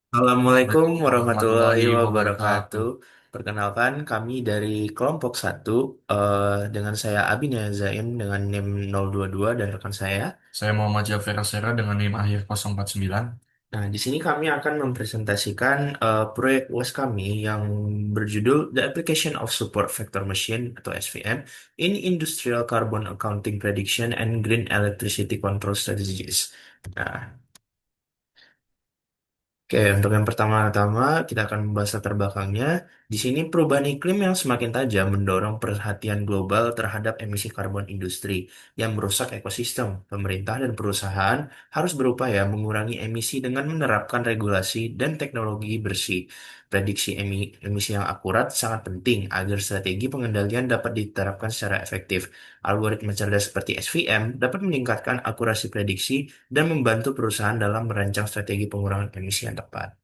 Assalamualaikum Waalaikumsalam warahmatullahi warahmatullahi wabarakatuh. wabarakatuh. Perkenalkan kami dari kelompok satu dengan saya Abin Zaim dengan NIM 022 dan rekan saya. Saya Muhammad Jafir Asera dengan NIM akhir 049. Nah, di sini kami akan mempresentasikan proyek UAS kami yang berjudul The Application of Support Vector Machine atau SVM in Industrial Carbon Accounting Prediction and Green Electricity Control Strategies. Nah, Oke, untuk yang pertama-tama kita akan membahas latar belakangnya. Di sini perubahan iklim yang semakin tajam mendorong perhatian global terhadap emisi karbon industri yang merusak ekosistem. Pemerintah dan perusahaan harus berupaya mengurangi emisi dengan menerapkan regulasi dan teknologi bersih. Prediksi emisi yang akurat sangat penting agar strategi pengendalian dapat diterapkan secara efektif. Algoritma cerdas seperti SVM dapat meningkatkan akurasi prediksi dan membantu perusahaan dalam merancang strategi pengurangan emisi yang tepat.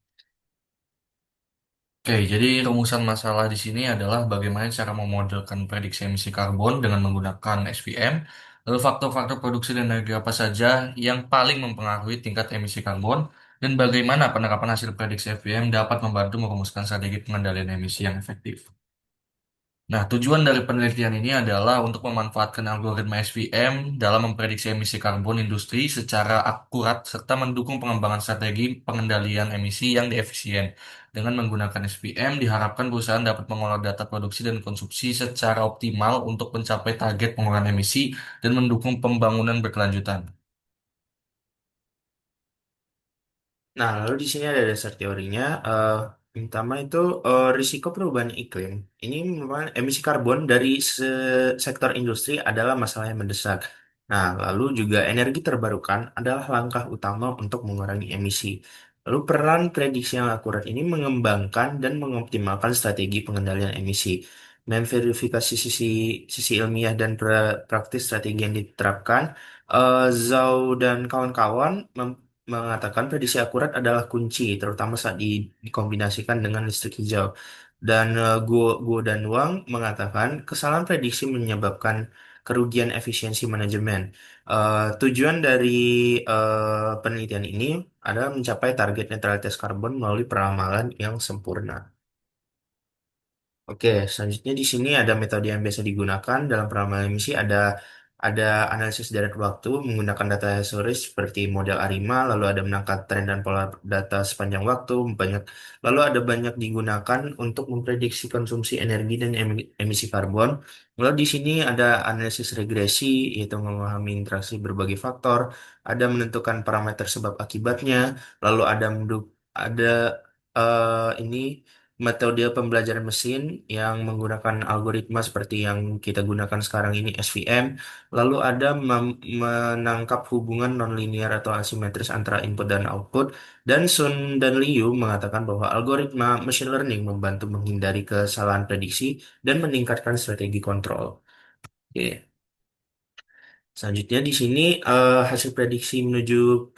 Oke, jadi rumusan masalah di sini adalah bagaimana cara memodelkan prediksi emisi karbon dengan menggunakan SVM, lalu faktor-faktor produksi dan energi apa saja yang paling mempengaruhi tingkat emisi karbon, dan bagaimana penerapan hasil prediksi SVM dapat membantu merumuskan strategi pengendalian emisi yang efektif. Nah, tujuan dari penelitian ini adalah untuk memanfaatkan algoritma SVM dalam memprediksi emisi karbon industri secara akurat serta mendukung pengembangan strategi pengendalian emisi yang diefisien. Dengan menggunakan SVM, diharapkan perusahaan dapat mengolah data produksi dan konsumsi secara optimal untuk mencapai target pengurangan emisi dan mendukung pembangunan berkelanjutan. Nah, lalu di sini ada dasar teorinya. Yang pertama itu risiko perubahan iklim. Ini memang emisi karbon dari sektor industri adalah masalah yang mendesak. Nah, lalu juga energi terbarukan adalah langkah utama untuk mengurangi emisi. Lalu peran prediksi yang akurat ini mengembangkan dan mengoptimalkan strategi pengendalian emisi. Memverifikasi sisi ilmiah dan praktis strategi yang diterapkan. Zhao dan kawan-kawan mengatakan prediksi akurat adalah kunci, terutama saat dikombinasikan dengan listrik hijau. Dan Guo dan Wang mengatakan kesalahan prediksi menyebabkan kerugian efisiensi manajemen. Tujuan dari penelitian ini adalah mencapai target netralitas karbon melalui peramalan yang sempurna. Oke, selanjutnya di sini ada metode yang biasa digunakan dalam penerapan emisi ada analisis deret waktu menggunakan data historis seperti model ARIMA, lalu ada menangkap tren dan pola data sepanjang waktu, banyak digunakan untuk memprediksi konsumsi energi dan emisi karbon. Lalu di sini ada analisis regresi yaitu memahami interaksi berbagai faktor, ada menentukan parameter sebab akibatnya, lalu ada ini metode pembelajaran mesin yang menggunakan algoritma seperti yang kita gunakan sekarang ini SVM, lalu ada menangkap hubungan nonlinear atau asimetris antara input dan output, dan Sun dan Liu mengatakan bahwa algoritma machine learning membantu menghindari kesalahan prediksi dan meningkatkan strategi kontrol. Oke. Selanjutnya di sini hasil prediksi menuju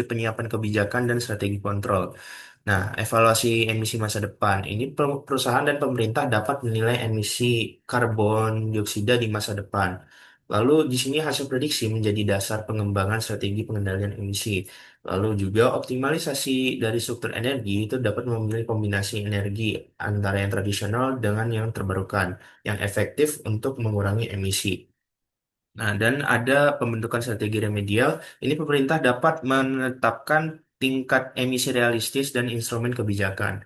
penyiapan kebijakan dan strategi kontrol. Nah, evaluasi emisi masa depan. Ini perusahaan dan pemerintah dapat menilai emisi karbon dioksida di masa depan. Lalu di sini hasil prediksi menjadi dasar pengembangan strategi pengendalian emisi. Lalu juga optimalisasi dari struktur energi itu dapat memilih kombinasi energi antara yang tradisional dengan yang terbarukan, yang efektif untuk mengurangi emisi. Nah, dan ada pembentukan strategi remedial. Ini pemerintah dapat menetapkan tingkat emisi realistis dan instrumen kebijakan.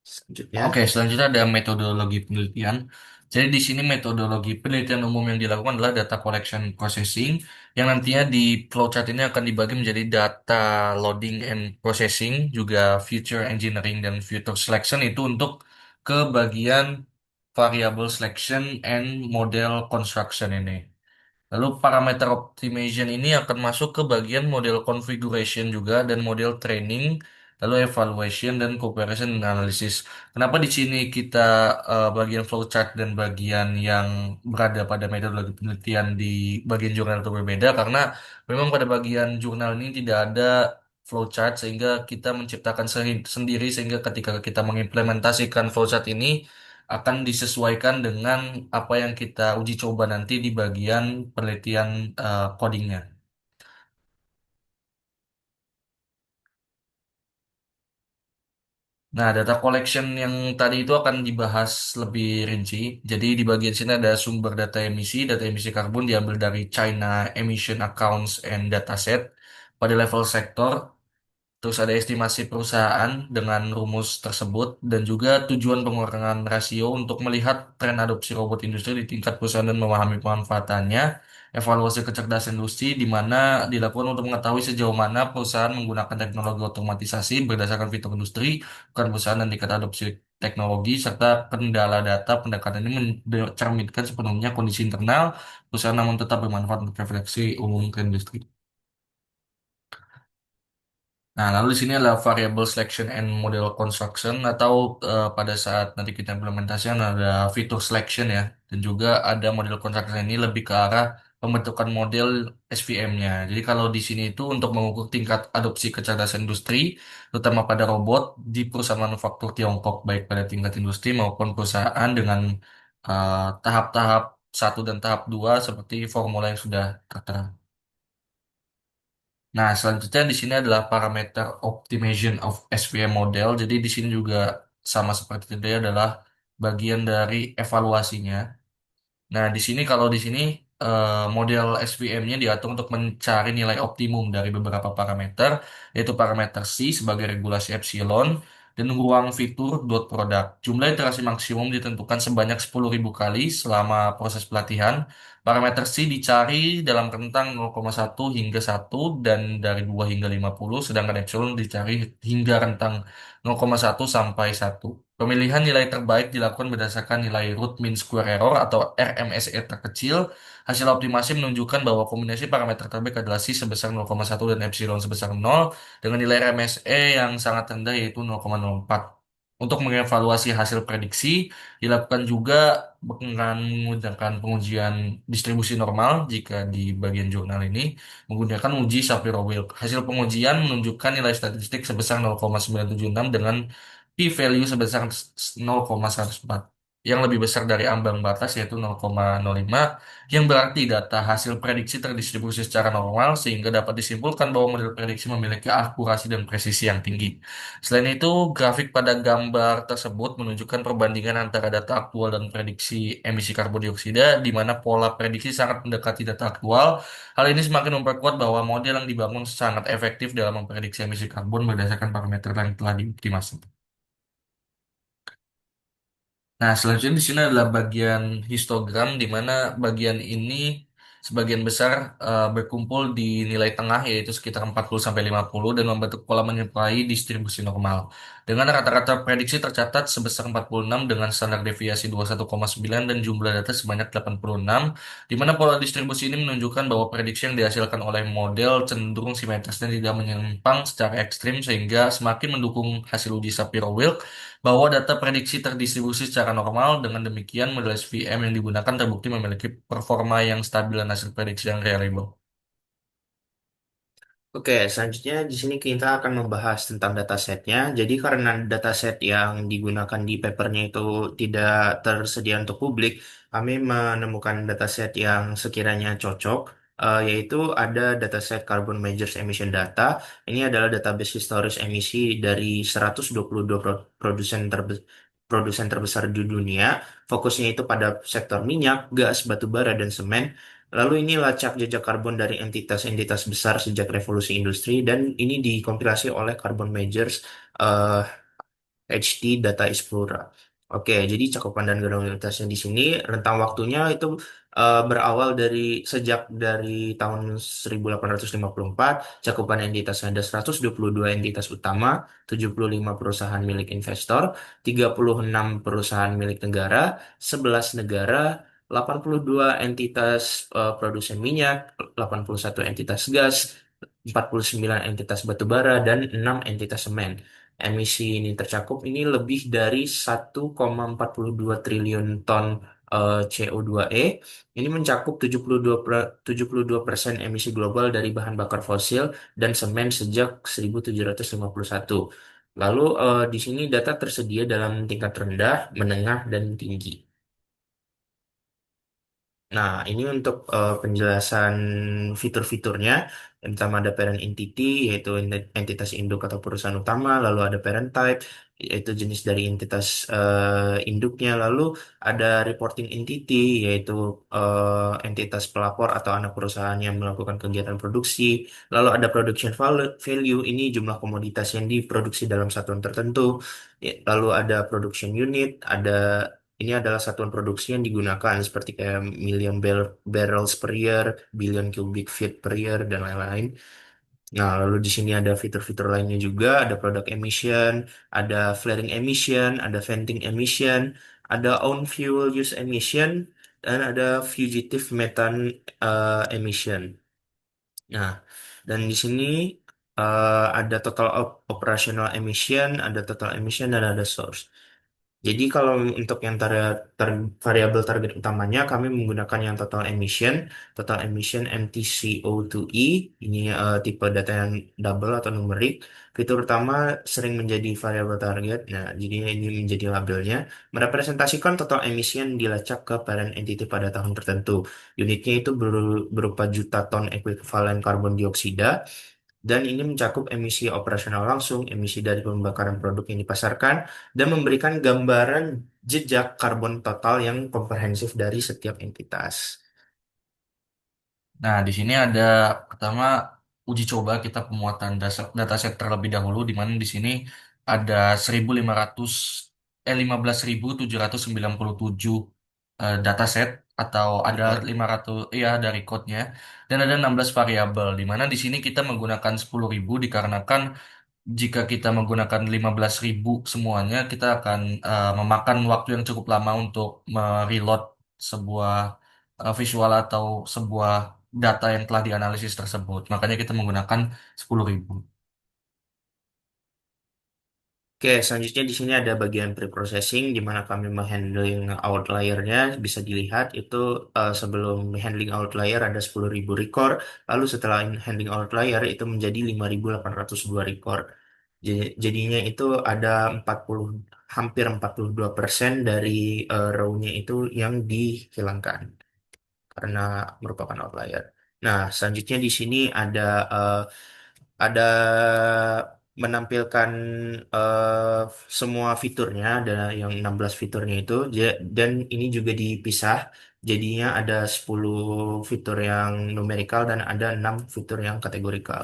Oke, Selanjutnya, selanjutnya ada metodologi penelitian. Jadi di sini metodologi penelitian umum yang dilakukan adalah data collection processing, yang nantinya di flowchart ini akan dibagi menjadi data loading and processing, juga future engineering dan future selection itu untuk ke bagian variable selection and model construction ini. Lalu parameter optimization ini akan masuk ke bagian model configuration juga dan model training, lalu evaluation dan comparison dan analysis. Kenapa di sini kita bagian flowchart dan bagian yang berada pada metodologi penelitian di bagian jurnal itu berbeda? Karena memang pada bagian jurnal ini tidak ada flowchart sehingga kita menciptakan sendiri sehingga ketika kita mengimplementasikan flowchart ini akan disesuaikan dengan apa yang kita uji coba nanti di bagian penelitian codingnya. Nah, data collection yang tadi itu akan dibahas lebih rinci. Jadi di bagian sini ada sumber data emisi. Data emisi karbon diambil dari China Emission Accounts and Dataset pada level sektor. Terus ada estimasi perusahaan dengan rumus tersebut dan juga tujuan pengurangan rasio untuk melihat tren adopsi robot industri di tingkat perusahaan dan memahami pemanfaatannya. Evaluasi kecerdasan industri di mana dilakukan untuk mengetahui sejauh mana perusahaan menggunakan teknologi otomatisasi berdasarkan fitur industri, bukan perusahaan dan tingkat adopsi teknologi, serta kendala data. Pendekatan ini mencerminkan sepenuhnya kondisi internal perusahaan namun tetap bermanfaat untuk refleksi umum ke industri. Nah, lalu di sini adalah variable selection and model construction atau pada saat nanti kita implementasikan ada fitur selection ya, dan juga ada model construction ini lebih ke arah pembentukan model SVM-nya. Jadi kalau di sini itu untuk mengukur tingkat adopsi kecerdasan industri, terutama pada robot di perusahaan manufaktur Tiongkok, baik pada tingkat industri maupun perusahaan dengan tahap-tahap satu dan tahap dua seperti formula yang sudah tertera. Nah, selanjutnya di sini adalah parameter optimization of SVM model. Jadi di sini juga sama seperti tadi adalah bagian dari evaluasinya. Nah, di sini kalau di sini model SVM-nya diatur untuk mencari nilai optimum dari beberapa parameter, yaitu parameter C sebagai regulasi epsilon dan ruang fitur dot product. Jumlah iterasi maksimum ditentukan sebanyak 10.000 kali selama proses pelatihan. Parameter C dicari dalam rentang 0,1 hingga 1 dan dari 2 hingga 50, sedangkan epsilon dicari hingga rentang 0,1 sampai 1. Pemilihan nilai terbaik dilakukan berdasarkan nilai root mean square error atau RMSE terkecil. Hasil optimasi menunjukkan bahwa kombinasi parameter terbaik adalah C sebesar 0,1 dan epsilon sebesar 0 dengan nilai RMSE yang sangat rendah yaitu 0,04. Untuk mengevaluasi hasil prediksi, dilakukan juga dengan menggunakan pengujian distribusi normal jika di bagian jurnal ini menggunakan uji Shapiro-Wilk. Hasil pengujian menunjukkan nilai statistik sebesar 0,976 dengan p-value sebesar 0,104 yang lebih besar dari ambang batas yaitu 0,05 yang berarti data hasil prediksi terdistribusi secara normal sehingga dapat disimpulkan bahwa model prediksi memiliki akurasi dan presisi yang tinggi. Selain itu, grafik pada gambar tersebut menunjukkan perbandingan antara data aktual dan prediksi emisi karbon dioksida di mana pola prediksi sangat mendekati data aktual. Hal ini semakin memperkuat bahwa model yang dibangun sangat efektif dalam memprediksi emisi karbon berdasarkan parameter yang telah dioptimasi. Nah, selanjutnya di sini adalah bagian histogram, di mana bagian ini sebagian besar berkumpul di nilai tengah, yaitu sekitar 40-50, dan membentuk pola menyerupai distribusi normal. Dengan rata-rata prediksi tercatat sebesar 46 dengan standar deviasi 21,9 dan jumlah data sebanyak 86, di mana pola distribusi ini menunjukkan bahwa prediksi yang dihasilkan oleh model cenderung simetris dan tidak menyimpang secara ekstrim, sehingga semakin mendukung hasil uji Shapiro-Wilk bahwa data prediksi terdistribusi secara normal. Dengan demikian, model SVM yang digunakan terbukti memiliki performa yang stabil dan hasil prediksi yang reliable. Oke, selanjutnya di sini kita akan membahas tentang datasetnya. Jadi karena dataset yang digunakan di papernya itu tidak tersedia untuk publik, kami menemukan dataset yang sekiranya cocok, yaitu ada dataset Carbon Majors Emission Data. Ini adalah database historis emisi dari 122 produsen terbesar di dunia. Fokusnya itu pada sektor minyak, gas, batu bara, dan semen. Lalu ini lacak jejak karbon dari entitas-entitas besar sejak revolusi industri dan ini dikompilasi oleh Carbon Majors eh, HD Data Explorer. Oke, jadi cakupan dan granularitasnya di sini rentang waktunya itu berawal dari tahun 1854, cakupan entitasnya ada 122 entitas utama, 75 perusahaan milik investor, 36 perusahaan milik negara, 11 negara, 82 entitas produsen minyak, 81 entitas gas, 49 entitas batubara, dan 6 entitas semen. Emisi ini tercakup ini lebih dari 1,42 triliun ton CO2e. Ini mencakup 72% emisi global dari bahan bakar fosil dan semen sejak 1751. Lalu di sini data tersedia dalam tingkat rendah, menengah, dan tinggi. Nah, ini untuk penjelasan fitur-fiturnya. Yang pertama ada parent entity, yaitu entitas induk atau perusahaan utama. Lalu ada parent type, yaitu jenis dari entitas induknya. Lalu ada reporting entity, yaitu entitas pelapor atau anak perusahaan yang melakukan kegiatan produksi. Lalu ada production value, ini jumlah komoditas yang diproduksi dalam satuan tertentu. Lalu ada production unit, ini adalah satuan produksi yang digunakan seperti kayak million barrels per year, billion cubic feet per year, dan lain-lain. Nah, lalu di sini ada fitur-fitur lainnya juga, ada product emission, ada flaring emission, ada venting emission, ada on fuel use emission, dan ada fugitive methane emission. Nah, dan di sini ada total operational emission, ada total emission, dan ada source. Jadi kalau untuk yang variabel target utamanya kami menggunakan yang total emission MTCO2E, ini tipe data yang double atau numerik. Fitur utama sering menjadi variabel target. Nah, jadi ini menjadi labelnya merepresentasikan total emisi yang dilacak ke parent entity pada tahun tertentu. Unitnya itu berupa juta ton ekuivalen karbon dioksida dan ini mencakup emisi operasional langsung, emisi dari pembakaran produk yang dipasarkan, dan memberikan gambaran jejak karbon total yang komprehensif dari setiap entitas. Nah, di sini ada pertama uji coba kita pemuatan dataset terlebih dahulu, di mana di sini ada 1.500 15.797 dataset, atau ada Record. 500 ya dari code-nya, dan ada 16 variabel, di mana di sini kita menggunakan 10.000 dikarenakan jika kita menggunakan 15.000 semuanya, kita akan memakan waktu yang cukup lama untuk mereload sebuah visual atau sebuah data yang telah dianalisis tersebut. Makanya kita menggunakan 10.000. Oke, selanjutnya di sini ada bagian pre-processing di mana kami menghandling outliernya. Bisa dilihat itu sebelum handling outlier ada 10.000 record, lalu setelah handling outlier itu menjadi 5.802 record. Jadinya itu ada 40 hampir 42% dari row-nya itu yang dihilangkan karena merupakan outlier. Nah, selanjutnya di sini ada menampilkan eh, semua fiturnya, ada yang 16 fiturnya itu, dan ini juga dipisah. Jadinya ada 10 fitur yang numerikal dan ada 6 fitur yang kategorikal.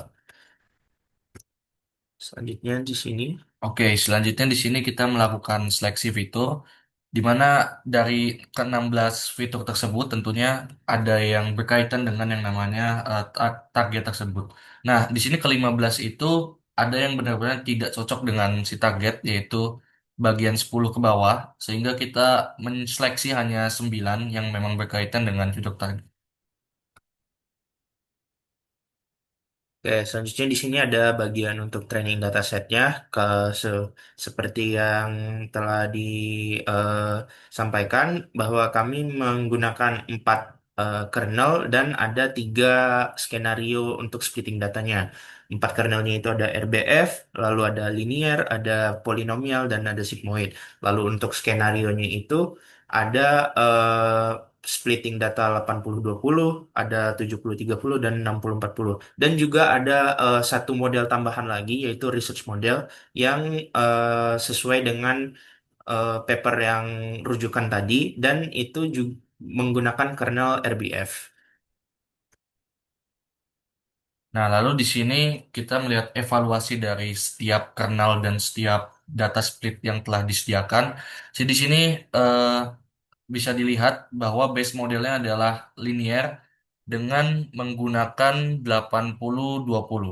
Selanjutnya di sini. Oke, selanjutnya di sini kita melakukan seleksi fitur, di mana dari ke-16 fitur tersebut tentunya ada yang berkaitan dengan yang namanya target tersebut. Nah, di sini ke-15 itu ada yang benar-benar tidak cocok dengan si target, yaitu bagian 10 ke bawah, sehingga kita menseleksi hanya 9 yang memang berkaitan dengan fitur target. Oke, selanjutnya di sini ada bagian untuk training datasetnya ke seperti yang telah disampaikan bahwa kami menggunakan 4 kernel dan ada 3 skenario untuk splitting datanya. 4 kernelnya itu ada RBF, lalu ada linear, ada polinomial, dan ada sigmoid. Lalu untuk skenario-nya itu ada splitting data 80-20, ada 70-30, dan 60-40. Dan juga ada satu model tambahan lagi yaitu research model yang sesuai dengan paper yang rujukan tadi dan itu juga menggunakan kernel RBF. Nah, lalu di sini kita melihat evaluasi dari setiap kernel dan setiap data split yang telah disediakan. Jadi di sini eh, bisa dilihat bahwa base modelnya adalah linear dengan menggunakan 80-20.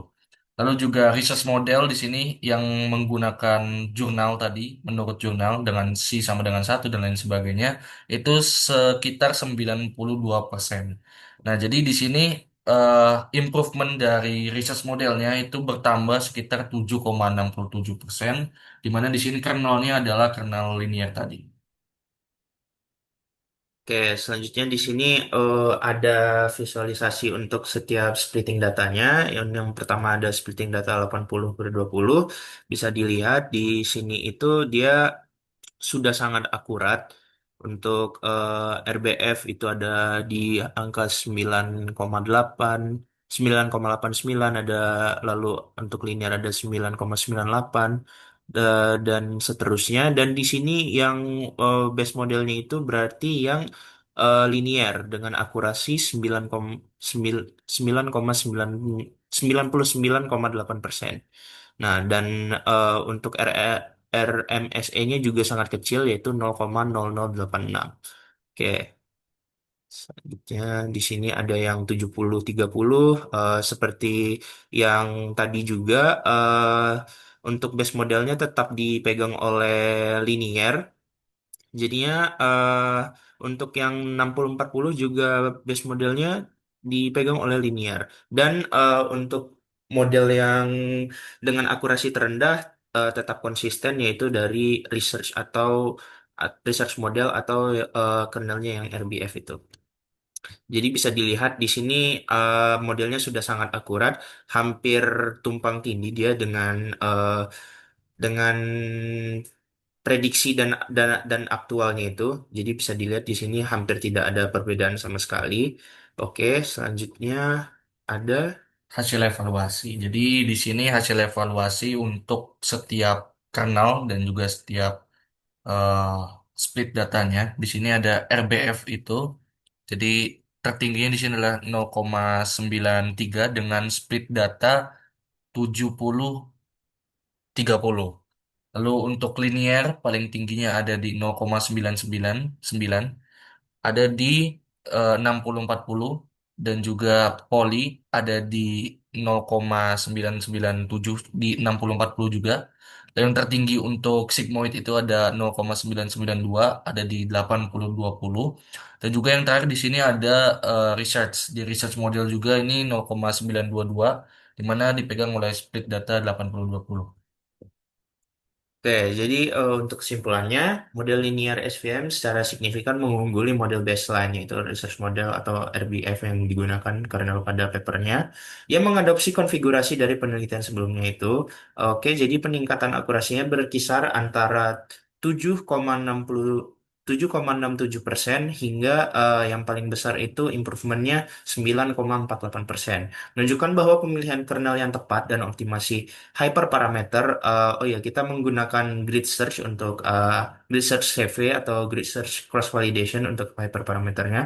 Lalu juga research model di sini yang menggunakan jurnal tadi, menurut jurnal dengan C sama dengan 1 dan lain sebagainya, itu sekitar 92%. Nah, jadi di sini eh, improvement dari research modelnya itu bertambah sekitar 7,67%, di mana di sini kernelnya adalah kernel linear tadi. Oke, selanjutnya di sini ada visualisasi untuk setiap splitting datanya. Yang pertama ada splitting data 80/20. Bisa dilihat di sini itu dia sudah sangat akurat. Untuk RBF itu ada di angka 9,8, 9,89 ada, lalu untuk linear ada 9,98 dan seterusnya. Dan di sini yang base modelnya itu berarti yang linear dengan akurasi 99,8%. Nah, dan untuk RMSE-nya juga sangat kecil yaitu 0,0086. Oke, selanjutnya di sini ada yang 70-30 seperti yang tadi juga untuk base modelnya tetap dipegang oleh linear. Jadinya untuk yang 60-40 juga base modelnya dipegang oleh linear. Dan untuk model yang dengan akurasi terendah tetap konsisten yaitu dari research atau research model atau kernelnya yang RBF itu. Jadi bisa dilihat di sini modelnya sudah sangat akurat, hampir tumpang tindih dia dengan prediksi dan aktualnya itu. Jadi bisa dilihat di sini hampir tidak ada perbedaan sama sekali. Oke, selanjutnya ada. Hasil evaluasi. Jadi di sini hasil evaluasi untuk setiap kanal dan juga setiap eh, split datanya. Di sini ada RBF itu. Jadi tertingginya di sini adalah 0,93 dengan split data 70-30. Lalu untuk linear paling tingginya ada di 0,999, ada di 60-40, dan juga poli ada di 0,997 di 60-40 juga. Dan yang tertinggi untuk sigmoid itu ada 0,992, ada di 80-20. Dan juga yang terakhir di sini ada research. Di research model juga ini 0,922, di mana dipegang oleh split data 80-20. Oke, jadi untuk kesimpulannya, model linear SVM secara signifikan mengungguli model baseline, yaitu research model atau RBF yang digunakan karena pada papernya, yang mengadopsi konfigurasi dari penelitian sebelumnya itu. Oke, jadi peningkatan akurasinya berkisar antara 7,67% hingga yang paling besar itu improvementnya 9,48%. Menunjukkan bahwa pemilihan kernel yang tepat dan optimasi hyperparameter. Oh ya, kita menggunakan grid search untuk grid search CV atau grid search cross validation untuk hyperparameternya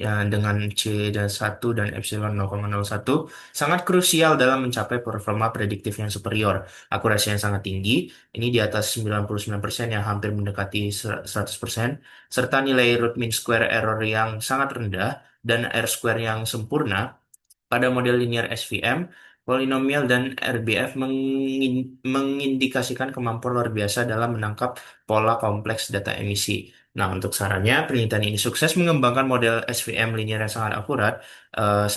ya dengan C dan 1 dan epsilon 0,01 sangat krusial dalam mencapai performa prediktif yang superior. Akurasi yang sangat tinggi, ini di atas 99% yang hampir mendekati 100%, serta nilai root mean square error yang sangat rendah dan R square yang sempurna. Pada model linear SVM, polinomial dan RBF mengindikasikan kemampuan luar biasa dalam menangkap pola kompleks data emisi. Nah, untuk sarannya, penelitian ini sukses mengembangkan model SVM linear yang sangat akurat,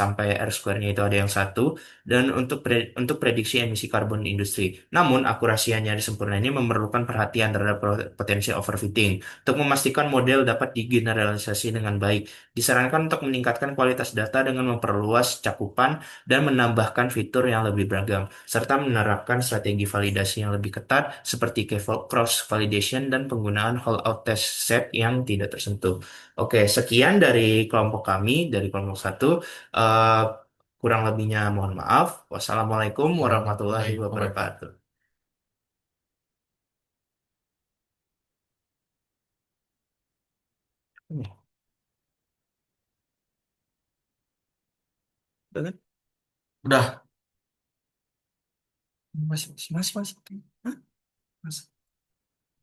sampai R-square-nya itu ada yang satu, dan untuk prediksi emisi karbon di industri. Namun, akurasi yang nyaris sempurna ini memerlukan perhatian terhadap potensi overfitting. Untuk memastikan model dapat digeneralisasi dengan baik, disarankan untuk meningkatkan kualitas data dengan memperluas cakupan dan menambahkan fitur yang lebih beragam, serta menerapkan strategi validasi yang lebih ketat seperti cross validation dan penggunaan holdout test set yang tidak tersentuh. Oke, sekian dari kelompok kami, dari kelompok satu. Eh, Kurang lebihnya mohon maaf. Wassalamualaikum warahmatullahi Warahmatullahi wabarakatuh. wabarakatuh. Udah kan? Udah. Masih, masih, masih, masih. Hah? Masih.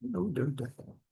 Udah, udah.